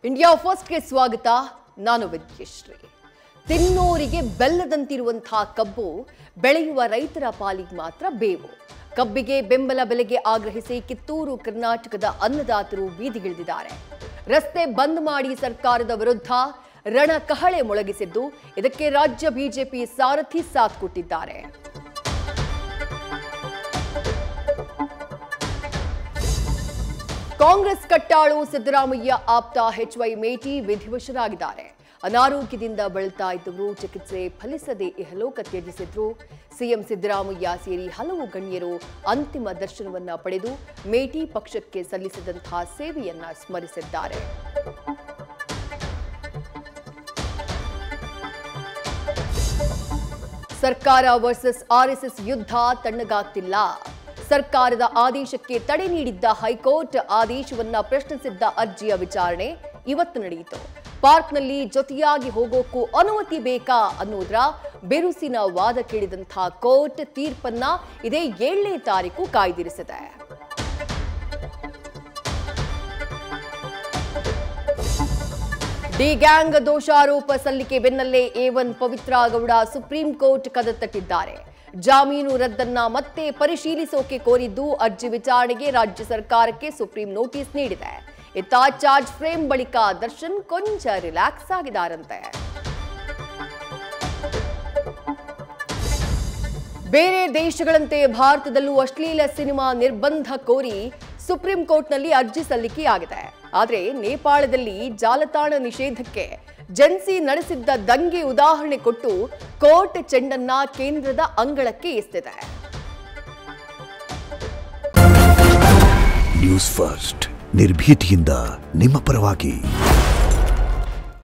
India first ಗೆ ಸ್ವಾಗತ. ನಾನು ವಿದ್ಯಶ್ರೀ. ತಿನ್ನೋರಿಗೆ ಬೆಲ್ಲದಂತಿರುವಂತಹ ಕಬ್ಬು ಬೆಳೆಯುವ ರೈತರ ಪಾಲಿಗೆ ಮಾತ್ರ ಬೇವು. ಕಬ್ಬಿಗೆ ಬೆಂಬಲ ಬೆಲೆಗೆ ಆಗ್ರಹಿಸಿ ಕಿತ್ತೂರು ಕರ್ನಾಟಕದ ಅನ್ನದಾತರು ಬೀದಿಗಿಳಿದಿದ್ದಾರೆ. ರಸ್ತೆ ಬಂದ್ ಮಾಡಿ ಸರ್ಕಾರದ ವಿರುದ್ಧ ರಣಕಹಳೆ ಮೊಳಗಿಸಿದ್ದು, ಇದಕ್ಕೆ ರಾಜ್ಯ ಬಿಜೆಪಿ ಸಾರಥಿ ಸಾಥ್ ಕೊಟ್ಟಿದ್ದಾರೆ. ಕಾಂಗ್ರೆಸ್ ಕಟ್ಟಾಳು ಸಿದ್ದರಾಮಯ್ಯ ಆಪ್ತ ಎಚ್.ವೈ. ಮೇಟಿ ವಿಧಿವಶರಾಗಿದ್ದಾರೆ. ಅನಾರೋಗ್ಯದಿಂದ ಬಳಲ್ತಾ ಇದ್ದವರು ಚಿಕಿತ್ಸೆ ಫಲಿಸದೆ ಇಹಲೋಕ ತ್ಯಜಿಸಿದ್ರು. ಸಿಎಂ ಸಿದ್ದರಾಮಯ್ಯ ಸೇರಿ ಹಲವು ಗಣ್ಯರು ಅಂತಿಮ ದರ್ಶನವನ್ನ ಪಡೆದು ಮೇಟಿ ಪಕ್ಷಕ್ಕೆ ಸಲ್ಲಿಸಿದಂತಹ ಸೇವೆಯನ್ನ ಸ್ಮರಿಸಿದ್ದಾರೆ. ಸರ್ಕಾರ ವರ್ಸಸ್ ಆರ್ಎಸ್ಎಸ್ ಯುದ್ಧ ತಣ್ಣಗಾಗ್ತಿಲ್ಲ. ಸರ್ಕಾರದ ಆದೇಶಕ್ಕೆ ತಡೆ ನೀಡಿದ್ದ ಹೈಕೋರ್ಟ್ ಆದೇಶವನ್ನ ಪ್ರಶ್ನಿಸಿದ್ದ ಅರ್ಜಿಯ ವಿಚಾರಣೆ ಇವತ್ತು ನಡೆಯಿತು. ಪಾರ್ಕ್ನಲ್ಲಿ ಜೊತೆಯಾಗಿ ಹೋಗೋಕ್ಕೂ ಅನುಮತಿ ಬೇಕಾ ಅನ್ನೋದ್ರ ಬಿರುಸಿನ ವಾದ ಕೇಳಿದಂತಹ ಕೋರ್ಟ್ ತೀರ್ಪನ್ನ ಇದೇ 7ನೇ ತಾರೀಕು ಕಾಯ್ದಿರಿಸಿದೆ. ಡಿ ಗ್ಯಾಂಗ್ ದೋಷಾರೋಪ ಸಲ್ಲಿಕೆ ಬೆನ್ನಲ್ಲೇ A1 Pavithra Gowda supreme court ಕದ ತಟ್ಟಿದ್ದಾರೆ. ಜಾಮೀನು ರದ್ದನ್ನ ಮತ್ತೆ ಪರಿಶೀಲಿಸೋಕೆ ಕೋರಿದ್ದು ಅರ್ಜಿ ವಿಚಾರಣೆಗೆ ರಾಜ್ಯ ಸರ್ಕಾರಕ್ಕೆ ಸುಪ್ರೀಂ ನೋಟಿಸ್ ನೀಡಿದೆ. ಇತ್ತ ಚಾರ್ಜ್ ಫ್ರೇಮ್ ಬಳಿಕ ದರ್ಶನ್ ಕೊಂಚ ರಿಲ್ಯಾಕ್ಸ್ ಆಗಿದ್ದಾರಂತೆ. ಬೇರೆ ದೇಶಗಳಂತೆ ಭಾರತದಲ್ಲೂ ಅಶ್ಲೀಲ ಸಿನಿಮಾ ನಿರ್ಬಂಧ ಕೋರಿ ಸುಪ್ರೀಂ ಕೋರ್ಟ್ನಲ್ಲಿ ಅರ್ಜಿ ಸಲ್ಲಿಕೆಯಾಗಿದೆ. ಆದರೆ ನೇಪಾಳದಲ್ಲಿ ಜಾಲತಾಣ ನಿಷೇಧಕ್ಕೆ ಜೆನ್ಸಿ ನಡೆಸಿದ್ದ ದಂಗೆ ಉದಾಹರಣೆ ಕೊಟ್ಟು ಕೋರ್ಟ್ ಚೆಂಡನ್ನ ಕೇಂದ್ರದ ಅಂಗಳಕ್ಕೆ ಎಸೆದಿದೆ. ನ್ಯೂಸ್ ಫಸ್ಟ್ ನಿರ್ಭೀತಿಯಿಂದ ನಿಮ್ಮ ಪರವಾಗಿ.